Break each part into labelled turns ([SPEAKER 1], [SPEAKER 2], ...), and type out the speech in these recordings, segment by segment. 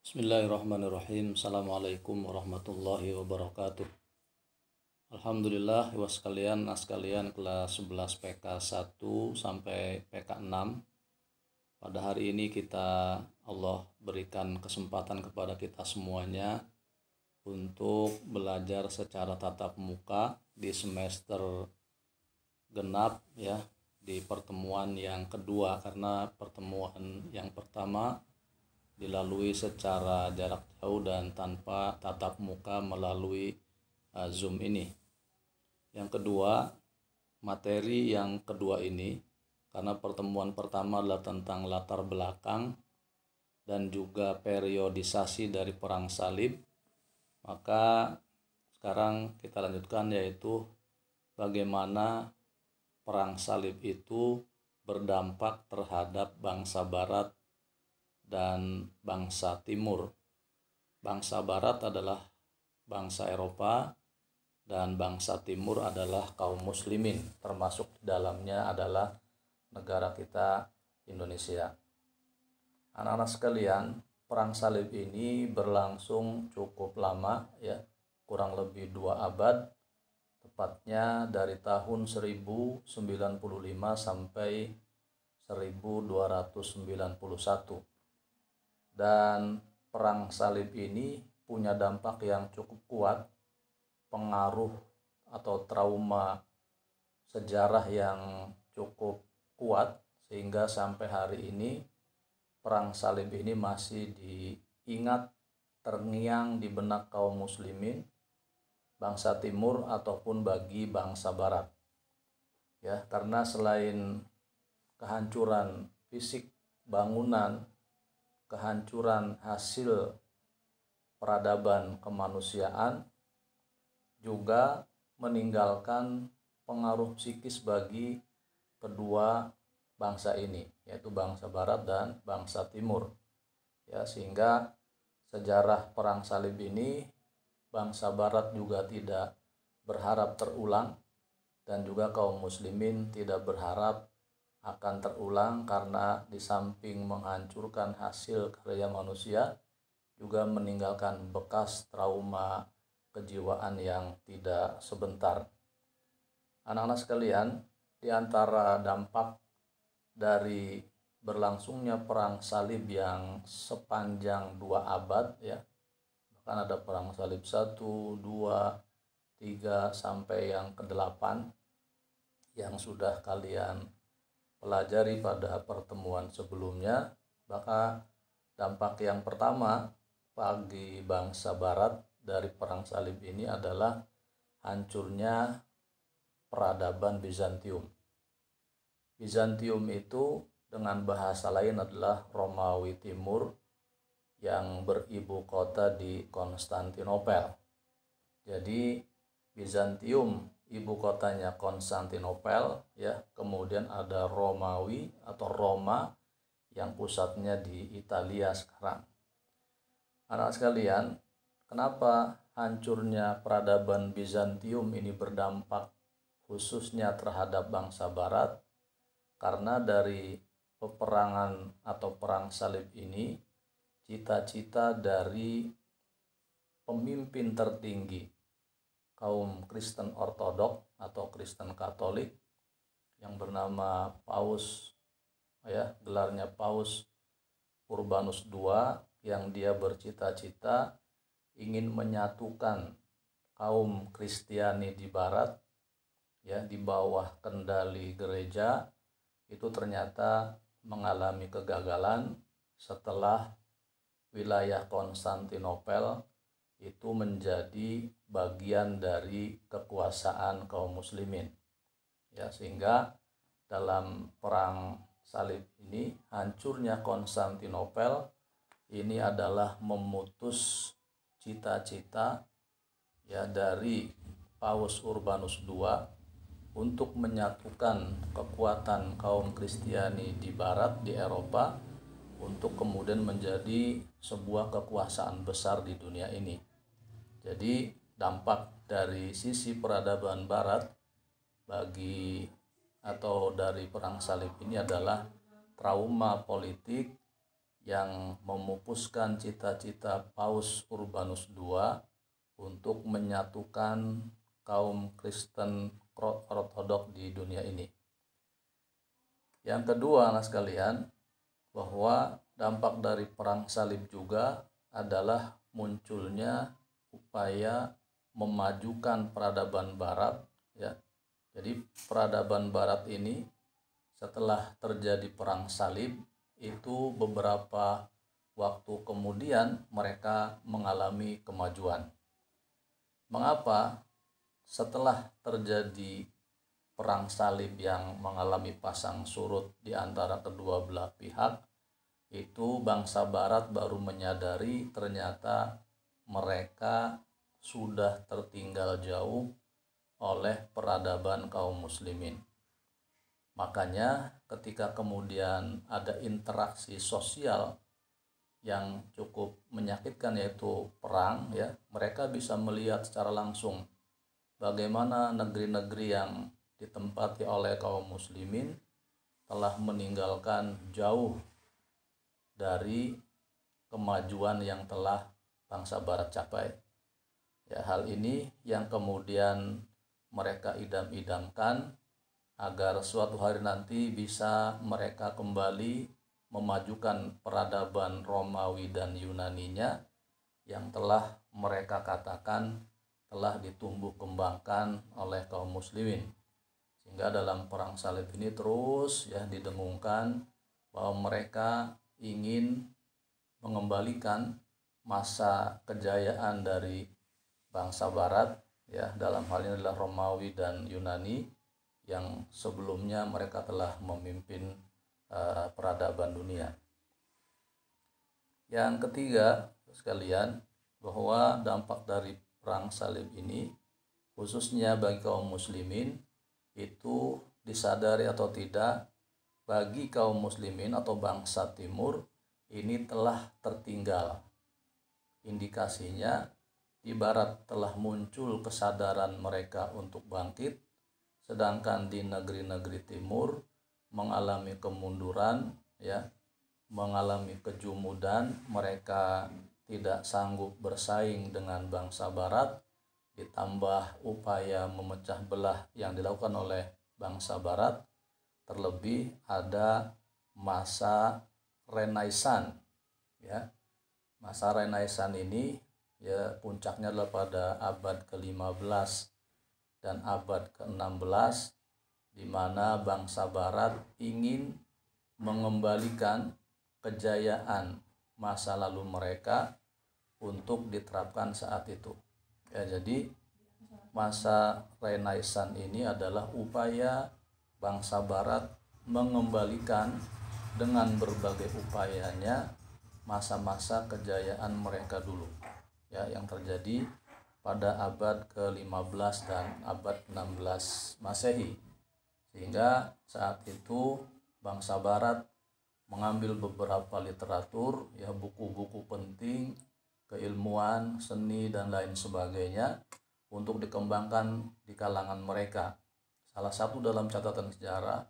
[SPEAKER 1] Bismillahirrahmanirrahim. Assalamualaikum warahmatullahi wabarakatuh. Alhamdulillah sekalian kelas 11 PK 1 sampai PK 6. Pada hari ini Allah berikan kesempatan kepada kita semuanya untuk belajar secara tatap muka di semester genap ya, di pertemuan yang kedua, karena pertemuan yang pertama dilalui secara jarak jauh dan tanpa tatap muka melalui Zoom ini. Yang kedua, materi yang kedua ini, karena pertemuan pertama adalah tentang latar belakang dan juga periodisasi dari perang salib, maka sekarang kita lanjutkan, yaitu bagaimana perang salib itu berdampak terhadap bangsa barat dan bangsa timur. Bangsa barat adalah bangsa Eropa dan bangsa timur adalah kaum muslimin, termasuk di dalamnya adalah negara kita Indonesia. Anak-anak sekalian, perang salib ini berlangsung cukup lama ya, kurang lebih 2 abad, tepatnya dari tahun 1095 sampai 1291. Dan perang salib ini punya dampak yang cukup kuat, pengaruh atau trauma sejarah yang cukup kuat, sehingga sampai hari ini perang salib ini masih diingat, terngiang di benak kaum muslimin, bangsa timur ataupun bagi bangsa barat. Ya, karena selain kehancuran fisik bangunan, kehancuran hasil peradaban kemanusiaan, juga meninggalkan pengaruh psikis bagi kedua bangsa ini, yaitu bangsa barat dan bangsa timur. Ya, sehingga sejarah perang salib ini bangsa barat juga tidak berharap terulang, dan juga kaum muslimin tidak berharap akan terulang, karena di samping menghancurkan hasil karya manusia, juga meninggalkan bekas trauma kejiwaan yang tidak sebentar. Anak-anak sekalian, di antara dampak dari berlangsungnya perang salib yang sepanjang 2 abad ya, bahkan ada perang salib 1, 2, 3 sampai yang ke-8 yang sudah kalian pelajari pada pertemuan sebelumnya. Maka dampak yang pertama bagi bangsa barat dari perang salib ini adalah hancurnya peradaban Bizantium. Bizantium itu dengan bahasa lain adalah Romawi Timur yang beribu kota di Konstantinopel. Jadi Bizantium ibu kotanya Konstantinopel ya, kemudian ada Romawi atau Roma yang pusatnya di Italia sekarang. Anak sekalian, kenapa hancurnya peradaban Bizantium ini berdampak khususnya terhadap bangsa barat? Karena dari peperangan atau perang salib ini, cita-cita dari pemimpin tertinggi kaum Kristen Ortodok atau Kristen Katolik yang bernama Paus ya, gelarnya Paus Urbanus II, yang dia bercita-cita ingin menyatukan kaum Kristiani di barat ya, di bawah kendali gereja, itu ternyata mengalami kegagalan setelah wilayah Konstantinopel itu menjadi bagian dari kekuasaan kaum muslimin ya, sehingga dalam perang salib ini hancurnya Konstantinopel ini adalah memutus cita-cita ya dari Paus Urbanus II untuk menyatukan kekuatan kaum Kristiani di barat, di Eropa, untuk kemudian menjadi sebuah kekuasaan besar di dunia ini. Jadi dampak dari sisi peradaban barat bagi atau dari perang salib ini adalah trauma politik yang memupuskan cita-cita Paus Urbanus II untuk menyatukan kaum Kristen Ortodoks di dunia ini. Yang kedua, anak sekalian, bahwa dampak dari perang salib juga adalah munculnya upaya memajukan peradaban barat, ya. Jadi peradaban barat ini setelah terjadi perang salib itu beberapa waktu kemudian mereka mengalami kemajuan. Mengapa setelah terjadi perang salib yang mengalami pasang surut di antara kedua belah pihak, itu bangsa barat baru menyadari ternyata mereka sudah tertinggal jauh oleh peradaban kaum muslimin. Makanya ketika kemudian ada interaksi sosial yang cukup menyakitkan, yaitu perang, ya, mereka bisa melihat secara langsung bagaimana negeri-negeri yang ditempati oleh kaum muslimin telah meninggalkan jauh dari kemajuan yang telah bangsa barat capai. Ya, hal ini yang kemudian mereka idam-idamkan agar suatu hari nanti bisa mereka kembali memajukan peradaban Romawi dan Yunaninya yang telah mereka katakan telah ditumbuh kembangkan oleh kaum muslimin. Sehingga dalam perang salib ini terus didengungkan bahwa mereka ingin mengembalikan masa kejayaan dari bangsa barat, ya, dalam hal ini adalah Romawi dan Yunani, yang sebelumnya mereka telah memimpin peradaban dunia. Yang ketiga sekalian, bahwa dampak dari perang salib ini khususnya bagi kaum muslimin itu disadari atau tidak, bagi kaum muslimin atau bangsa timur ini telah tertinggal. Indikasinya di barat telah muncul kesadaran mereka untuk bangkit, sedangkan di negeri-negeri timur mengalami kemunduran, ya, mengalami kejumudan, mereka tidak sanggup bersaing dengan bangsa barat, ditambah upaya memecah belah yang dilakukan oleh bangsa barat, terlebih ada masa Renaissance, ya. Masa Renaissance ini, ya, puncaknya adalah pada abad ke-15 dan abad ke-16, di mana bangsa barat ingin mengembalikan kejayaan masa lalu mereka untuk diterapkan saat itu. Ya, jadi masa Renaissance ini adalah upaya bangsa barat mengembalikan dengan berbagai upayanya masa-masa kejayaan mereka dulu, ya, yang terjadi pada abad ke-15 dan abad ke-16 Masehi. Sehingga saat itu bangsa barat mengambil beberapa literatur, ya, buku-buku penting, keilmuan, seni dan lain sebagainya untuk dikembangkan di kalangan mereka. Salah satu dalam catatan sejarah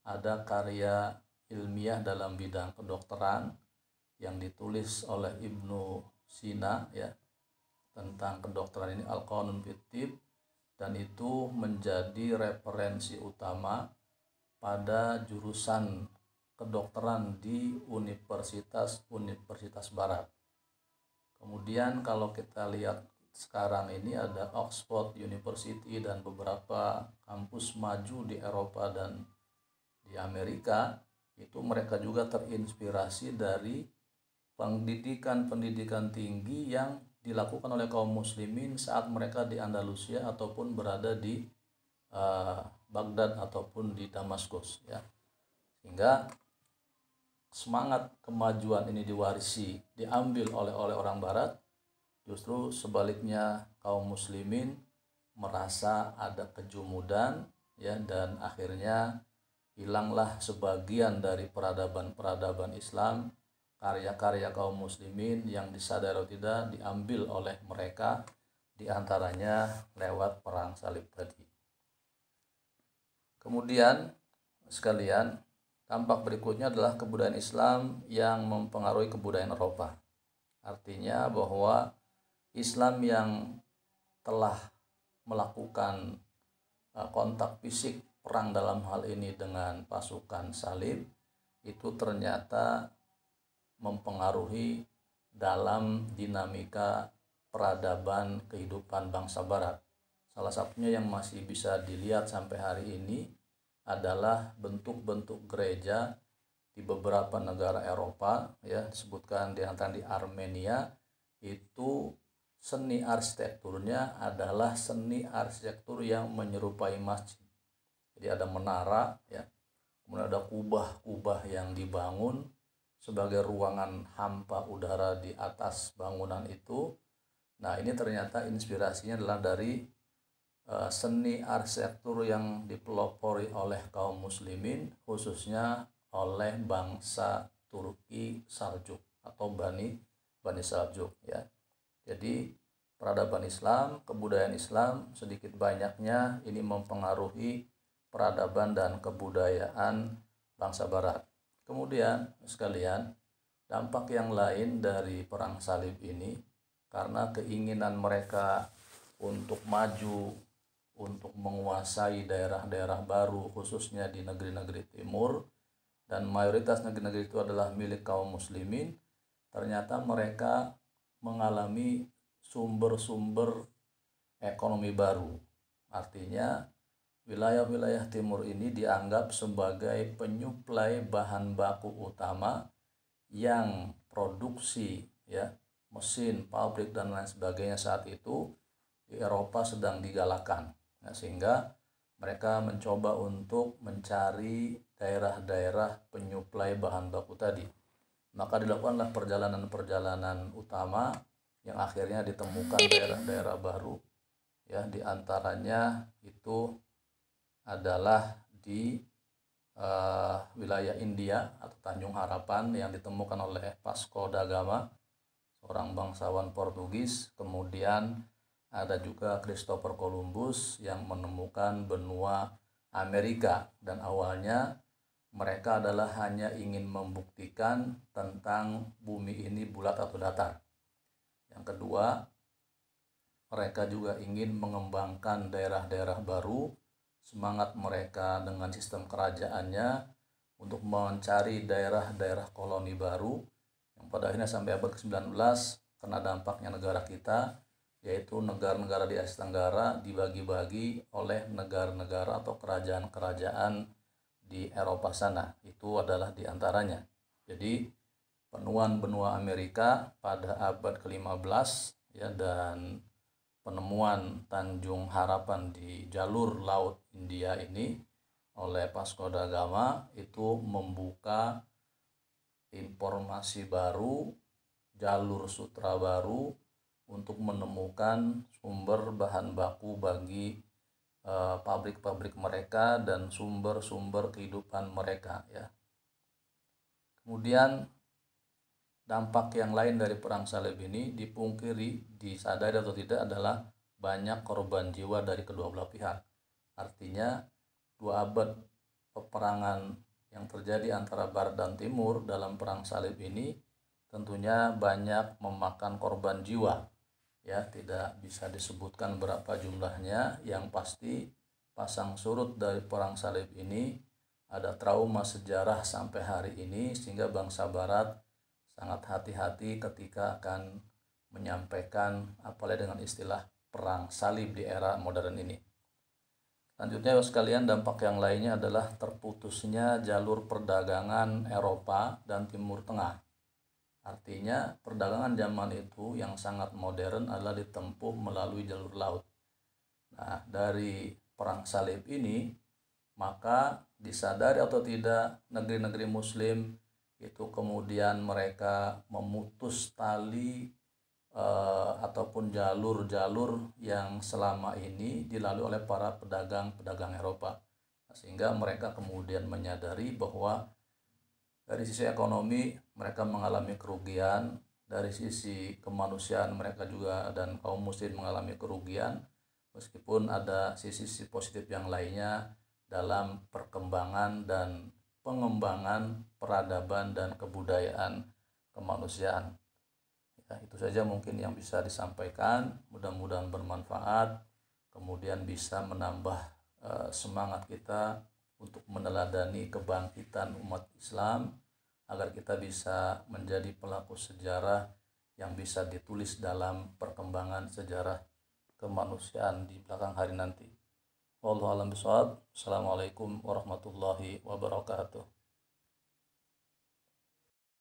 [SPEAKER 1] ada karya ilmiah dalam bidang kedokteran yang ditulis oleh Ibnu Sina, ya, tentang kedokteran ini, Al-Qanun fit Tibb, dan itu menjadi referensi utama pada jurusan kedokteran di universitas barat. Kemudian kalau kita lihat sekarang ini ada Oxford University dan beberapa kampus maju di Eropa dan di Amerika, itu mereka juga terinspirasi dari pendidikan tinggi yang dilakukan oleh kaum muslimin saat mereka di Andalusia ataupun berada di Baghdad ataupun di Damaskus, ya. Sehingga semangat kemajuan ini diambil oleh orang barat, justru sebaliknya kaum muslimin merasa ada kejumudan, ya, dan akhirnya hilanglah sebagian dari peradaban Islam. Karya-karya kaum muslimin yang disadari atau tidak diambil oleh mereka, diantaranya lewat perang salib tadi. Kemudian sekalian, Dampak berikutnya adalah kebudayaan Islam yang mempengaruhi kebudayaan Eropa. Artinya bahwa Islam yang telah melakukan kontak fisik perang dalam hal ini dengan pasukan salib itu ternyata mempengaruhi dalam dinamika peradaban kehidupan bangsa Barat. Salah satunya yang masih bisa dilihat sampai hari ini adalah bentuk-bentuk gereja di beberapa negara Eropa, ya disebutkan di antara di Armenia, itu seni arsitekturnya adalah seni arsitektur yang menyerupai masjid. Jadi ada menara, ya, kemudian ada kubah-kubah yang dibangun sebagai ruangan hampa udara di atas bangunan itu. Nah, ini ternyata inspirasinya adalah dari seni arsitektur yang dipelopori oleh kaum muslimin, khususnya oleh bangsa Turki Saljuk atau Bani Saljuk, ya. Jadi peradaban Islam, kebudayaan Islam sedikit banyaknya ini mempengaruhi peradaban dan kebudayaan bangsa Barat. Kemudian sekalian, dampak yang lain dari perang salib ini karena keinginan mereka untuk maju, untuk menguasai daerah-daerah baru khususnya di negeri-negeri timur, dan mayoritas negeri-negeri itu adalah milik kaum muslimin, ternyata mereka mengalami sumber-sumber ekonomi baru. Artinya wilayah-wilayah timur ini dianggap sebagai penyuplai bahan baku utama yang produksi, ya, mesin, pabrik dan lain sebagainya saat itu di Eropa sedang digalakan. Nah, sehingga mereka mencoba untuk mencari daerah-daerah penyuplai bahan baku tadi. Maka dilakukanlah perjalanan-perjalanan utama yang akhirnya ditemukan daerah-daerah baru, ya, diantaranya itu adalah di wilayah India atau Tanjung Harapan yang ditemukan oleh Vasco da Gama, seorang bangsawan Portugis. Kemudian ada juga Christopher Columbus yang menemukan benua Amerika, dan awalnya mereka adalah hanya ingin membuktikan tentang bumi ini bulat atau datar. Yang kedua, mereka juga ingin mengembangkan daerah-daerah baru. Semangat mereka dengan sistem kerajaannya untuk mencari daerah-daerah koloni baru yang pada akhirnya sampai abad ke-19 karena dampaknya negara kita, yaitu negara-negara di Asia Tenggara dibagi-bagi oleh negara-negara atau kerajaan-kerajaan di Eropa sana. Itu adalah diantaranya. Jadi penuaan benua Amerika pada abad ke-15, ya, dan penemuan Tanjung Harapan di jalur laut India ini oleh Vasco da Gama itu membuka informasi baru, jalur sutra baru untuk menemukan sumber bahan baku bagi pabrik-pabrik mereka dan sumber-sumber kehidupan mereka, ya. Kemudian dampak yang lain dari perang salib ini dipungkiri, disadari atau tidak, adalah banyak korban jiwa dari kedua belah pihak. Artinya 2 abad peperangan yang terjadi antara Barat dan Timur dalam perang salib ini tentunya banyak memakan korban jiwa. Ya, tidak bisa disebutkan berapa jumlahnya. Yang pasti pasang surut dari perang salib ini ada trauma sejarah sampai hari ini, sehingga bangsa Barat sangat hati-hati ketika akan menyampaikan apalagi dengan istilah perang salib di era modern ini. Selanjutnya sekalian, dampak yang lainnya adalah terputusnya jalur perdagangan Eropa dan Timur Tengah. Artinya perdagangan zaman itu yang sangat modern adalah ditempuh melalui jalur laut. Nah, dari perang salib ini maka disadari atau tidak negeri-negeri muslim itu kemudian mereka memutus tali ataupun jalur-jalur yang selama ini dilalui oleh para pedagang-pedagang Eropa. Sehingga mereka kemudian menyadari bahwa dari sisi ekonomi mereka mengalami kerugian, dari sisi kemanusiaan mereka juga dan kaum muslim mengalami kerugian, meskipun ada sisi positif yang lainnya dalam perkembangan dan pengembangan peradaban dan kebudayaan kemanusiaan. Ya, itu saja mungkin yang bisa disampaikan, mudah-mudahan bermanfaat, kemudian bisa menambah semangat kita untuk meneladani kebangkitan umat Islam agar kita bisa menjadi pelaku sejarah yang bisa ditulis dalam perkembangan sejarah kemanusiaan di belakang hari nanti. Wallahu a'lam bishawab. Assalamualaikum warahmatullahi wabarakatuh.